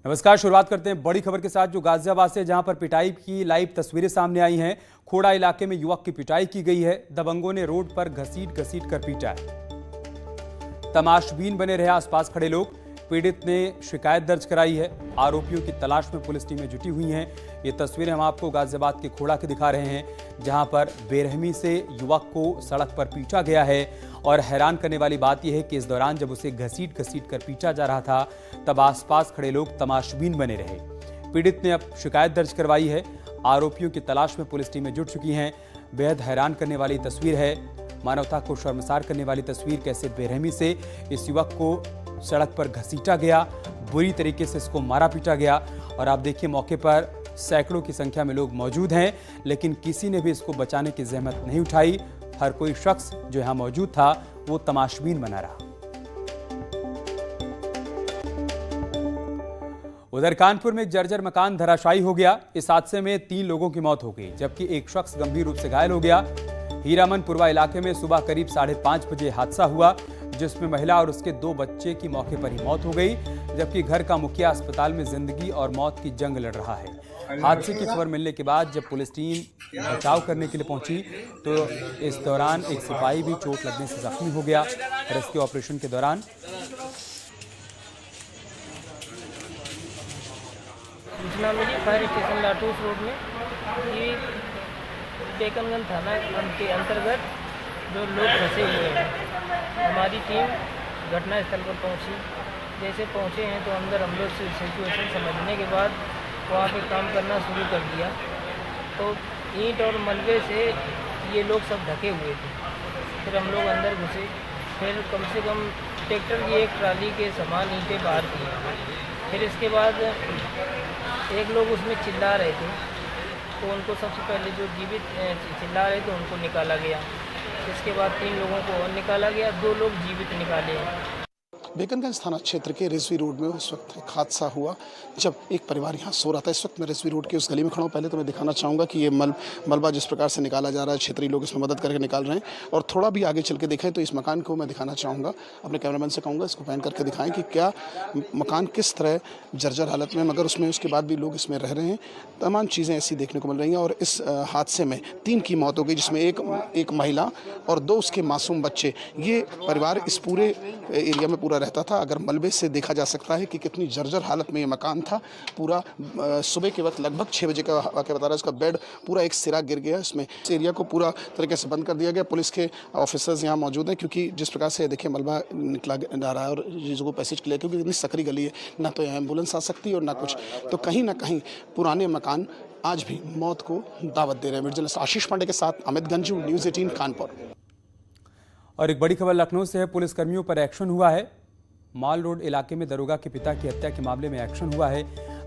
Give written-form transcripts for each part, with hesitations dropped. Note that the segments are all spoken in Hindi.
नमस्कार। शुरुआत करते हैं बड़ी खबर के साथ जो गाजियाबाद से, जहां पर पिटाई की लाइव तस्वीरें सामने आई हैं। खोड़ा इलाके में युवक की पिटाई की गई है। दबंगों ने रोड पर घसीट घसीट कर पीटा है। तमाशबीन बने रहे आसपास खड़े लोग। पीड़ित ने शिकायत दर्ज कराई है। आरोपियों की तलाश में पुलिस टीमें जुटी हुई हैं। ये तस्वीरें हम आपको गाजियाबाद के खोड़ा की दिखा रहे हैं, जहां पर बेरहमी से युवक को सड़क पर पीटा गया है। और हैरान करने वाली बात यह है कि इस दौरान जब उसे घसीट घसीट कर पीटा जा रहा था, तब आसपास खड़े लोग तमाशबीन बने रहे। पीड़ित ने अब शिकायत दर्ज करवाई है। आरोपियों की तलाश में पुलिस टीमें जुट चुकी हैं। बेहद हैरान करने वाली तस्वीर है, मानवता को शर्मसार करने वाली तस्वीर। कैसे बेरहमी से इस युवक को सड़क पर घसीटा गया, बुरी तरीके से इसको मारा पीटा गया। और आप देखिए, मौके पर सैकड़ों की संख्या में लोग मौजूद हैं, लेकिन किसी ने भी इसको बचाने की जहमत नहीं उठाई। हर कोई शख्स जो यहां मौजूद था वो तमाशबीन बना रहा। उधर कानपुर में एक जर्जर मकान धराशायी हो गया। इस हादसे में 3 लोगों की मौत हो गई, जबकि एक शख्स गंभीर रूप से घायल हो गया। हीरामनपुरवा इलाके में सुबह करीब 5:30 बजे हादसा हुआ, जिसमें महिला और उसके 2 बच्चे की मौके पर ही मौत हो गई, जबकि घर का मुखिया अस्पताल में जिंदगी और मौत की जंग लड़ रहा है। हादसे की खबर मिलने के बाद जब पुलिस टीम बचाव करने के लिए पहुंची, तो इस दौरान एक सिपाही भी चोट लगने से जख्मी हो गया। रेस्क्यू ऑपरेशन के दौरान सूचना मिली फायर स्टेशन लाटूस रोड में कि टेकनगंज थाना के अंतर्गत जो लोग फंसे हुए हैं। हमारी टीम घटनास्थल पर पहुंची। जैसे पहुंचे हैं तो अंदर हम लोग सिचुएशन समझने के बाद वहाँ पे काम करना शुरू कर दिया। तो ईंट और मलबे से ये लोग सब ढके हुए थे। फिर हम लोग अंदर घुसे। फिर कम से कम ट्रैक्टर की एक ट्राली के समान ईंटें बाहर किए। फिर इसके बाद एक लोग उसमें चिल्ला रहे थे, तो उनको सबसे पहले जो जीवित चिल्ला रहे थे उनको निकाला गया। इसके बाद 3 लोगों को और निकाला गया, 2 लोग जीवित निकाले हैं। बेकनगंज थाना क्षेत्र के रिजवी रोड में उस वक्त एक हादसा हुआ जब एक परिवार यहाँ सो रहा था। इस वक्त मैं रिजवी रोड के उस गली में खड़ा हूँ। पहले तो मैं दिखाना चाहूँगा कि ये मलबा जिस प्रकार से निकाला जा रहा है, क्षेत्रीय लोग इसमें मदद करके निकाल रहे हैं। और थोड़ा भी आगे चल के देखें तो इस मकान को मैं दिखाना चाहूँगा। अपने कैमरामैन से कहूँगा इसको पैन करके दिखाएं कि क्या मकान किस तरह जर्जर हालत में, मगर उसमें उसके बाद भी लोग इसमें रह रहे हैं। तमाम चीज़ें ऐसी देखने को मिल रही हैं। और इस हादसे में 3 की मौत हो गई, जिसमें एक महिला और 2 उसके मासूम बच्चे। ये परिवार इस पूरे एरिया में पूरा रहता था। अगर मलबे से देखा जा सकता है कि कितनी जर्जर हालत में ये मकान था। पूरा सुबह के वक्त लगभग 6 बजे का वाक़या बता रहा है। इसका बेड पूरा एक सिरा गिर गया। इसमें इस एरिया को पूरा तरीके से बंद कर दिया गया। पुलिस के ऑफिसर्स यहाँ मौजूद हैं, क्योंकि जिस प्रकार से देखिए मलबा निकला जा रहा है और चीज़ों को पैसेज के लिए, क्योंकि इतनी सकरी गली है, ना तो एम्बुलेंस आ सकती है और ना कुछ। तो कहीं ना कहीं पुराने मकान आज भी मौत को दावत दे रहे हैं। जर्नलिस्ट आशीष पांडे के साथ अमित गंजू, न्यूज़ 18 कानपुर। और एक बड़ी खबर लखनऊ से है। पुलिसकर्मियों पर एक्शन हुआ है। माल रोड इलाके में दरोगा के पिता की हत्या के मामले में एक्शन हुआ है।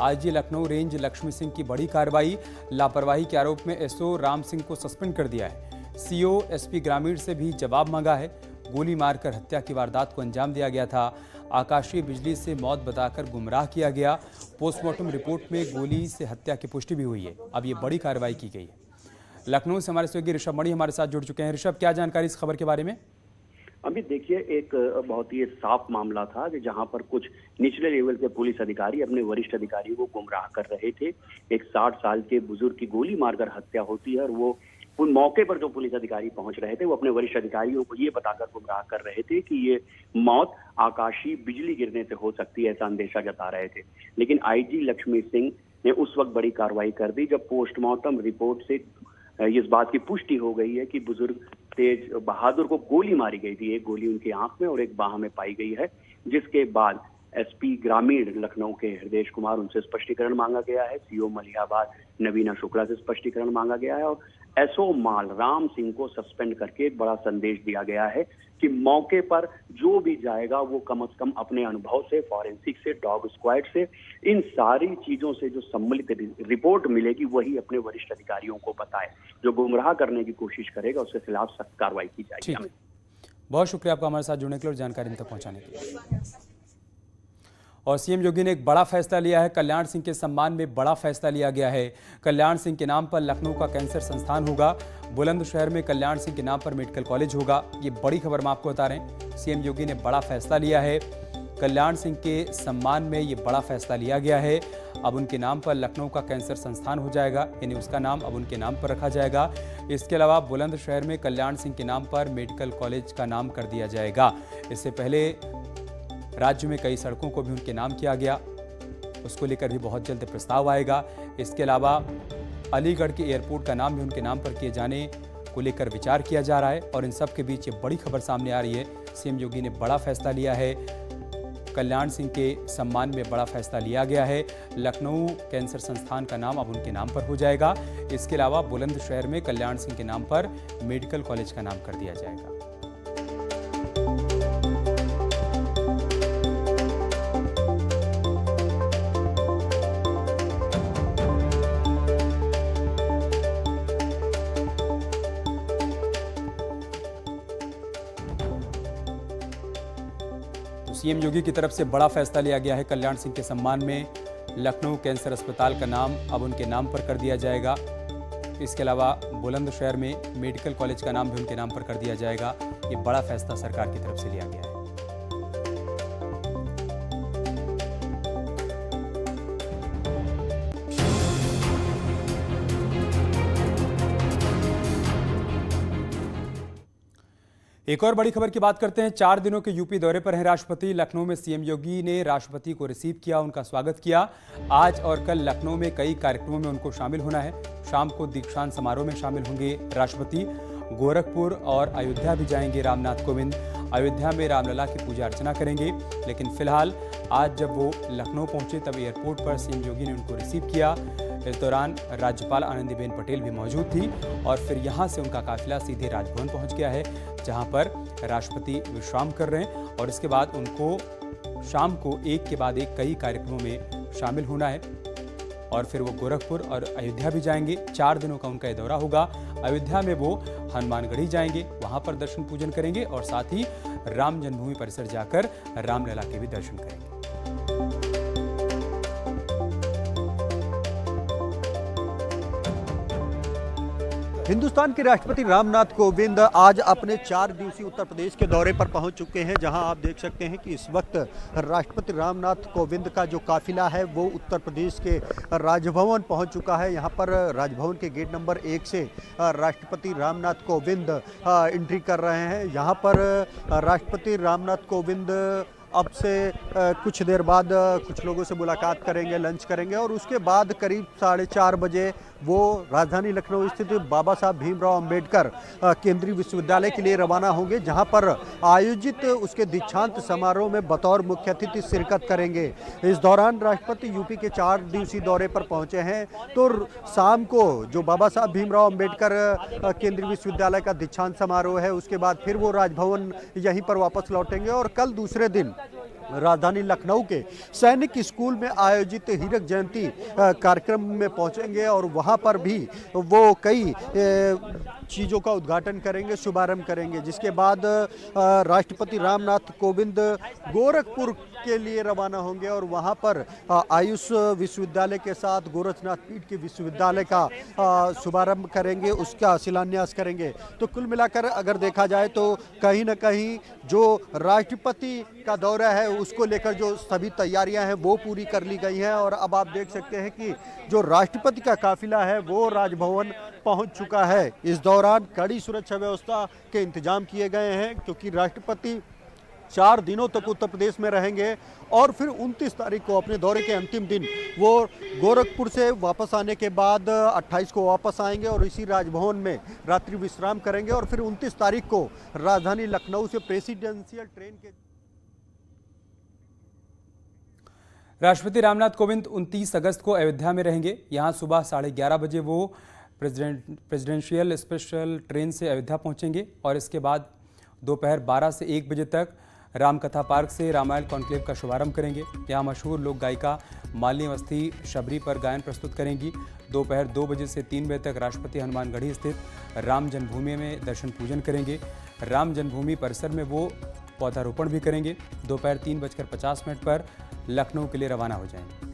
आईजी लखनऊ रेंज लक्ष्मी सिंह की बड़ी कार्रवाई। लापरवाही के आरोप में एसओ राम सिंह को सस्पेंड कर दिया है। सीओ एसपी ग्रामीण से भी जवाब मांगा है। गोली मारकर हत्या की वारदात को अंजाम दिया गया था। आकाशीय बिजली से मौत बताकर गुमराह किया गया। पोस्टमार्टम रिपोर्ट में गोली से हत्या की पुष्टि भी हुई है। अब ये बड़ी कार्रवाई की गई है। लखनऊ से हमारे सहयोगी ऋषभ मणि हमारे साथ जुड़ चुके हैं। ऋषभ, क्या जानकारी इस खबर के बारे में? अभी देखिए, एक बहुत ही साफ मामला था कि जहां पर कुछ निचले लेवल के पुलिस अधिकारी अपने वरिष्ठ अधिकारियों को गुमराह कर रहे थे। एक 60 साल के बुजुर्ग की गोली मारकर हत्या होती है और वो मौके पर जो पुलिस अधिकारी पहुंच रहे थे वो अपने वरिष्ठ अधिकारियों को ये बताकर गुमराह कर रहे थे कि ये मौत आकाशीय बिजली गिरने से हो सकती है, ऐसा अंदेशा जता रहे थे। लेकिन आईजी लक्ष्मी सिंह ने उस वक्त बड़ी कार्रवाई कर दी जब पोस्टमार्टम रिपोर्ट से इस बात की पुष्टि हो गई है कि बुजुर्ग तेज बहादुर को गोली मारी गई थी। एक गोली उनकी आंख में और एक बाह में पाई गई है, जिसके बाद एसपी ग्रामीण लखनऊ के हृदेश कुमार, उनसे स्पष्टीकरण मांगा गया है। सीओ मलिहाबाद नवीना शुक्ला से स्पष्टीकरण मांगा गया है और एसओ माल राम सिंह को सस्पेंड करके एक बड़ा संदेश दिया गया है कि मौके पर जो भी जाएगा वो कम से कम अपने अनुभव से, फॉरेंसिक से, डॉग स्क्वाड से, इन सारी चीजों से जो सम्मिलित रिपोर्ट मिलेगी वही अपने वरिष्ठ अधिकारियों को बताए। जो गुमराह करने की कोशिश करेगा उसके खिलाफ सख्त कार्रवाई की जाएगी। बहुत शुक्रिया आपका हमारे साथ जुड़ने के लिए और जानकारी तक पहुंचाने के लिए। और सीएम योगी ने एक बड़ा फैसला लिया है। कल्याण सिंह के सम्मान में बड़ा फैसला लिया गया है। कल्याण सिंह के नाम पर लखनऊ का कैंसर संस्थान होगा। बुलंदशहर में कल्याण सिंह के नाम पर मेडिकल कॉलेज होगा। ये बड़ी खबर हम आपको बता रहे हैं। सीएम योगी ने बड़ा फैसला लिया है। कल्याण सिंह के सम्मान में ये बड़ा फैसला लिया गया है। अब उनके नाम पर लखनऊ का कैंसर संस्थान हो जाएगा, यानी उसका नाम अब उनके नाम पर रखा जाएगा। इसके अलावा बुलंदशहर में कल्याण सिंह के नाम पर मेडिकल कॉलेज का नाम कर दिया जाएगा। इससे पहले राज्य में कई सड़कों को भी उनके नाम किया गया, उसको लेकर भी बहुत जल्द प्रस्ताव आएगा। इसके अलावा अलीगढ़ के एयरपोर्ट का नाम भी उनके नाम पर किए जाने को लेकर विचार किया जा रहा है। और इन सब के बीच ये बड़ी खबर सामने आ रही है, सीएम योगी ने बड़ा फैसला लिया है। कल्याण सिंह के सम्मान में बड़ा फैसला लिया गया है। लखनऊ कैंसर संस्थान का नाम अब उनके नाम पर हो जाएगा। इसके अलावा बुलंदशहर में कल्याण सिंह के नाम पर मेडिकल कॉलेज का नाम कर दिया जाएगा। सीएम योगी की तरफ से बड़ा फैसला लिया गया है। कल्याण सिंह के सम्मान में लखनऊ कैंसर अस्पताल का नाम अब उनके नाम पर कर दिया जाएगा। इसके अलावा बुलंदशहर में मेडिकल कॉलेज का नाम भी उनके नाम पर कर दिया जाएगा। ये बड़ा फैसला सरकार की तरफ से लिया गया है। एक और बड़ी खबर की बात करते हैं। 4 दिनों के यूपी दौरे पर हैं राष्ट्रपति। लखनऊ में सीएम योगी ने राष्ट्रपति को रिसीव किया, उनका स्वागत किया। आज और कल लखनऊ में कई कार्यक्रमों में उनको शामिल होना है। शाम को दीक्षांत समारोह में शामिल होंगे राष्ट्रपति। गोरखपुर और अयोध्या भी जाएंगे रामनाथ कोविंद। अयोध्या में रामलला की पूजा अर्चना करेंगे। लेकिन फिलहाल आज जब वो लखनऊ पहुंचे तब एयरपोर्ट पर सीएम योगी ने उनको रिसीव किया। इस दौरान राज्यपाल आनंदीबेन पटेल भी मौजूद थी और फिर यहां से उनका काफिला सीधे राजभवन पहुंच गया है, जहां पर राष्ट्रपति विश्राम कर रहे हैं। और इसके बाद उनको शाम को एक के बाद एक कई कार्यक्रमों में शामिल होना है और फिर वो गोरखपुर और अयोध्या भी जाएंगे। 4 दिनों का उनका ये दौरा होगा। अयोध्या में वो हनुमानगढ़ी जाएंगे, वहां पर दर्शन पूजन करेंगे और साथ ही राम जन्मभूमि परिसर जाकर रामलला के भी दर्शन करेंगे। हिंदुस्तान के राष्ट्रपति रामनाथ कोविंद आज अपने 4 दिवसीय उत्तर प्रदेश के दौरे पर पहुंच चुके हैं, जहां आप देख सकते हैं कि इस वक्त राष्ट्रपति रामनाथ कोविंद का जो काफिला है वो उत्तर प्रदेश के राजभवन पहुंच चुका है। यहां पर राजभवन के गेट नंबर 1 से राष्ट्रपति रामनाथ कोविंद एंट्री कर रहे हैं। यहां पर राष्ट्रपति रामनाथ कोविंद अब से कुछ देर बाद कुछ लोगों से मुलाकात करेंगे, लंच करेंगे और उसके बाद करीब 4:30 बजे वो राजधानी लखनऊ स्थित बाबा साहब भीमराव अंबेडकर केंद्रीय विश्वविद्यालय के लिए रवाना होंगे, जहां पर आयोजित उसके दीक्षांत समारोह में बतौर मुख्य अतिथि शिरकत करेंगे। इस दौरान राष्ट्रपति यूपी के 4 दिवसीय दौरे पर पहुंचे हैं, तो शाम को जो बाबा साहब भीमराव अंबेडकर केंद्रीय विश्वविद्यालय का दीक्षांत समारोह है, उसके बाद फिर वो राजभवन यहीं पर वापस लौटेंगे और कल दूसरे दिन राजधानी लखनऊ के सैनिक स्कूल में आयोजित हीरक जयंती कार्यक्रम में पहुंचेंगे और वहां पर भी वो कई चीज़ों का उद्घाटन करेंगे, शुभारंभ करेंगे। जिसके बाद राष्ट्रपति रामनाथ कोविंद गोरखपुर के लिए रवाना होंगे और वहां पर आयुष विश्वविद्यालय के साथ गोरखनाथ पीठ के विश्वविद्यालय का शुभारंभ करेंगे, उसका शिलान्यास करेंगे। तो कुल मिलाकर अगर देखा जाए तो कहीं ना कहीं जो राष्ट्रपति का दौरा है उसको लेकर जो सभी तैयारियां हैं वो पूरी कर ली गई हैं और अब आप देख सकते हैं कि जो राष्ट्रपति का काफिला है वो राजभवन पहुंच चुका है। इस दौरान कड़ी सुरक्षा व्यवस्था के इंतजाम किए गए हैं, क्योंकि राष्ट्रपति 4 दिनों तक उत्तर प्रदेश में रहेंगे और फिर 29 तारीख को अपने दौरे के अंतिम दिन वो गोरखपुर से वापस आने के बाद 28 को वापस आएंगे और इसी राजभवन में रात्रि विश्राम करेंगे और फिर 29 तारीख को राजधानी लखनऊ से प्रेसिडेंशियल ट्रेन के राष्ट्रपति रामनाथ कोविंद 29 अगस्त को अयोध्या में रहेंगे। यहां सुबह 11:30 बजे वो प्रेसिडेंशियल स्पेशल ट्रेन से अयोध्या पहुंचेंगे और इसके बाद दोपहर 12 से 1 बजे तक रामकथा पार्क से रामायण कॉन्क्लेव का शुभारंभ करेंगे। यहाँ मशहूर लोक गायिका मालिनी अवस्थी शबरी पर गायन प्रस्तुत करेंगी। दोपहर 2 बजे से 3 बजे तक राष्ट्रपति हनुमानगढ़ी स्थित राम जन्मभूमि में दर्शन पूजन करेंगे। राम जन्मभूमि परिसर में वो पौधारोपण भी करेंगे। दोपहर 3:50 पर लखनऊ के लिए रवाना हो जाएंगे।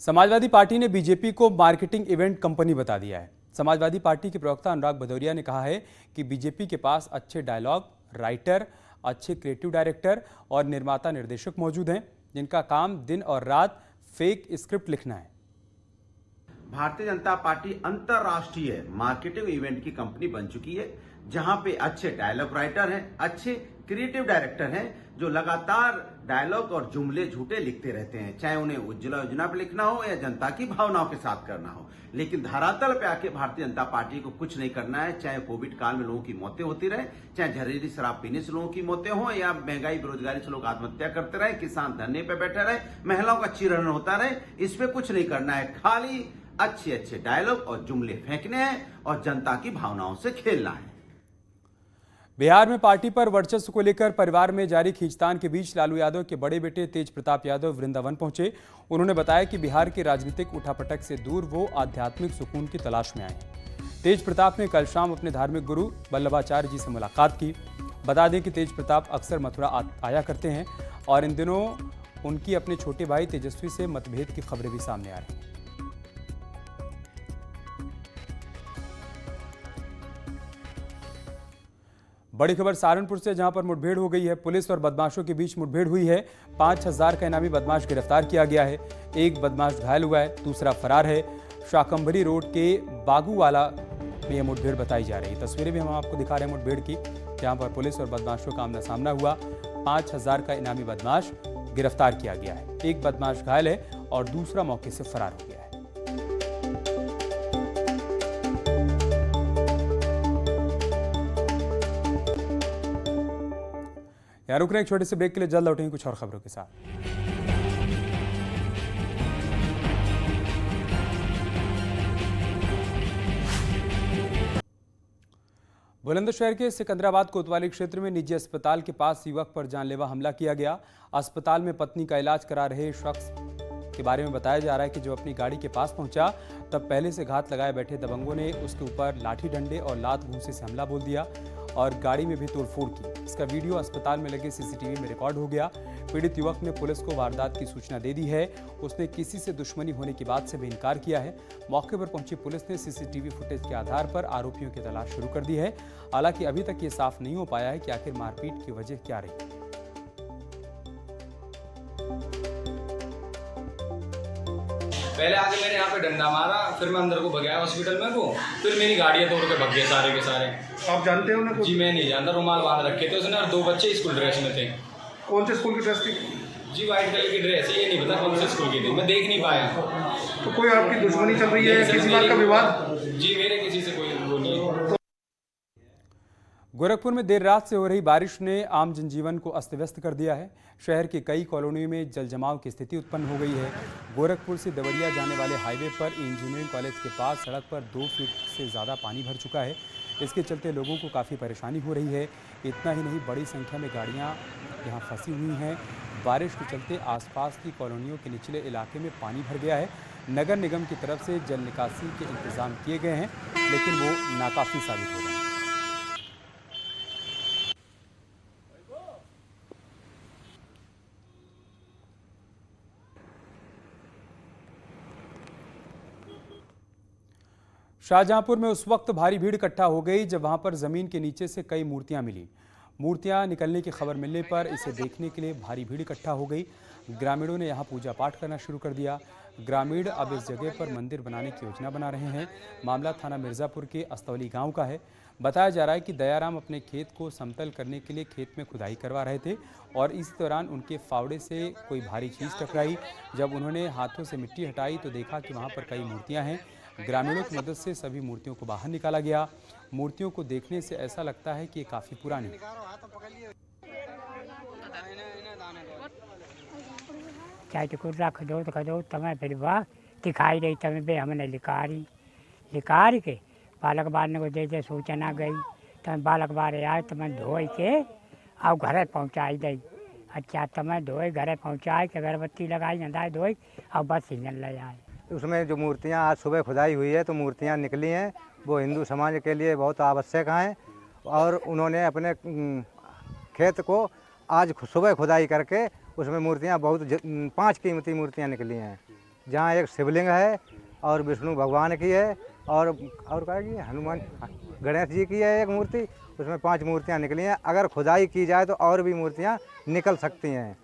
समाजवादी पार्टी ने बीजेपी को मार्केटिंग इवेंट कंपनी बता दिया है। समाजवादी पार्टी के प्रवक्ता अनुराग भदौरिया ने कहा है कि बीजेपी के पास अच्छे डायलॉग, राइटर, अच्छे क्रिएटिव डायरेक्टर और निर्माता निर्देशक मौजूद हैं, जिनका काम दिन और रात फेक स्क्रिप्ट लिखना है। भारतीय जनता पार्टी अंतरराष्ट्रीय मार्केटिंग इवेंट की कंपनी बन चुकी है, जहां पे अच्छे डायलॉग राइटर हैं, अच्छे क्रिएटिव डायरेक्टर हैं, जो लगातार डायलॉग और जुमले झूठे लिखते रहते हैं, चाहे उन्हें उज्ज्वला योजना पे लिखना हो या जनता की भावनाओं के साथ करना हो। लेकिन धरातल पे आके भारतीय जनता पार्टी को कुछ नहीं करना है, चाहे कोविड काल में लोगों की मौतें होती रहे, चाहे जहरीली शराब पीने से लोगों की मौतें हो, या महंगाई बेरोजगारी से लोग आत्महत्या करते रहे, किसान धरने पे बैठे रहे, महिलाओं का चीरहरण होता रहे, इस पे कुछ नहीं करना है। खाली अच्छे अच्छे डायलॉग और जुमले फेंकने हैं और जनता की भावनाओं से खेलना है। बिहार में पार्टी पर वर्चस्व को लेकर परिवार में जारी खींचतान के बीच लालू यादव के बड़े बेटे तेज प्रताप यादव वृंदावन पहुंचे। उन्होंने बताया कि बिहार के राजनीतिक उठापटक से दूर वो आध्यात्मिक सुकून की तलाश में आए हैं। तेज प्रताप ने कल शाम अपने धार्मिक गुरु वल्लभाचार्य जी से मुलाकात की। बता दें कि तेज प्रताप अक्सर मथुरा आया करते हैं और इन दिनों उनकी अपने छोटे भाई तेजस्वी से मतभेद की खबरें भी सामने आ रही हैं। बड़ी खबर सहारनपुर से, जहां पर मुठभेड़ हो गई है। पुलिस और बदमाशों के बीच मुठभेड़ हुई है। 5000 का इनामी बदमाश गिरफ्तार किया गया है। एक बदमाश घायल हुआ है, दूसरा फरार है। शाकंभरी रोड के बागूवाला में यह मुठभेड़ बताई जा रही है। तस्वीरें भी हम आपको दिखा रहे हैं मुठभेड़ की, जहां पर पुलिस और बदमाशों का आमना सामना हुआ। 5000 का इनामी बदमाश गिरफ्तार किया गया है। एक बदमाश घायल है और दूसरा मौके से फरार हो गया है। यहाँ रुक रहे हैं एक छोटे से ब्रेक के लिए, जल्द लौटेंगे कुछ और खबरों के साथ। बुलंदशहर के सिकंदराबाद कोतवाली क्षेत्र में निजी अस्पताल के पास युवक पर जानलेवा हमला किया गया। अस्पताल में पत्नी का इलाज करा रहे शख्स के बारे में बताया जा रहा है कि जब अपनी गाड़ी के पास पहुंचा तब पहले से घात लगाए बैठे दबंगों ने उसके ऊपर लाठी डंडे और लात घूंसे से हमला बोल दिया और गाड़ी में भी तोड़फोड़ की। इसका वीडियो अस्पताल में लगे सीसीटीवी में रिकॉर्ड हो गया। पीड़ित युवक ने पुलिस को वारदात की सूचना दे दी है। उसने किसी से दुश्मनी होने की बात से भी इनकार किया है। मौके पर पहुंची पुलिस ने सीसीटीवी फुटेज के आधार पर आरोपियों की तलाश शुरू कर दी है। हालांकि अभी तक ये साफ नहीं हो पाया है कि आखिर मारपीट की वजह क्या रही। पहले आके मैंने यहाँ पे डंडा मारा, फिर मैं अंदर को भगाया हॉस्पिटल में को, फिर मेरी गाड़ियाँ तोड़ के भग गए सारे के सारे। आप जानते हो उन्हें? जी मैं नहीं जानता। रुमाल बांध रखे थे उसने और 2 बच्चे स्कूल ड्रेस में थे। कौन से स्कूल की ड्रेस थी? जी वाइट कलर की ड्रेस है, ये नहीं पता कौन से स्कूल की थी, मैं देख नहीं पाया। तो कोई आपकी दुश्मनी चल रही है, किसी बात का विवाद? जी मेरे किसी से कोई वो नहीं है। गोरखपुर में देर रात से हो रही बारिश ने आम जनजीवन को अस्त व्यस्त कर दिया है। शहर की कई कॉलोनियों में जल जमाव की स्थिति उत्पन्न हो गई है। गोरखपुर से देवरिया जाने वाले हाईवे पर इंजीनियरिंग कॉलेज के पास सड़क पर 2 फीट से ज़्यादा पानी भर चुका है। इसके चलते लोगों को काफ़ी परेशानी हो रही है। इतना ही नहीं, बड़ी संख्या में गाड़ियाँ यहाँ फंसी हुई हैं। बारिश के चलते आसपास की कॉलोनियों के निचले इलाके में पानी भर गया है। नगर निगम की तरफ से जल निकासी के इंतजाम किए गए हैं, लेकिन वो नाकाफ़ी साबित हो रहे हैं। शाहजहांपुर में उस वक्त भारी भीड़ इकट्ठा हो गई जब वहां पर जमीन के नीचे से कई मूर्तियां मिली। मूर्तियां निकलने की खबर मिलने पर इसे देखने के लिए भारी भीड़ इकट्ठा हो गई। ग्रामीणों ने यहां पूजा पाठ करना शुरू कर दिया। ग्रामीण अब इस जगह पर मंदिर बनाने की योजना बना रहे हैं। मामला थाना मिर्जापुर के अस्तौली गांव का है। बताया जा रहा है कि दयाराम अपने खेत को समतल करने के लिए खेत में खुदाई करवा रहे थे और इस दौरान उनके फावड़े से कोई भारी चीज़ टकराई। जब उन्होंने हाथों से मिट्टी हटाई तो देखा कि वहाँ पर कई मूर्तियाँ हैं। ग्रामीणों की मदद से सभी मूर्तियों को बाहर निकाला गया। मूर्तियों को देखने से ऐसा लगता है कि ये काफ़ी पुरानी है। चाहे तो रख दो तमें फिर वाह दिखाई रही तमें बे हमने लिकार के बालक बार ने को दे सूचना गई तमें बालक बार आए तमें धोई के और घरे पहुँचाई दी। अच्छा तमें धोए घरे पहुँचाए के अगरबत्ती लगाई अंदाज धोई और बस इंजन ले आए। उसमें जो मूर्तियाँ आज सुबह खुदाई हुई है तो मूर्तियाँ निकली हैं, वो हिंदू समाज के लिए बहुत आवश्यक हैं और उन्होंने अपने खेत को आज सुबह खुदाई करके उसमें मूर्तियाँ बहुत 5 कीमती मूर्तियाँ निकली हैं, जहाँ एक शिवलिंग है और विष्णु भगवान की है और क्या है हनुमान गणेश जी की है एक मूर्ति, उसमें 5 मूर्तियाँ निकली हैं। अगर खुदाई की जाए तो और भी मूर्तियाँ निकल सकती हैं।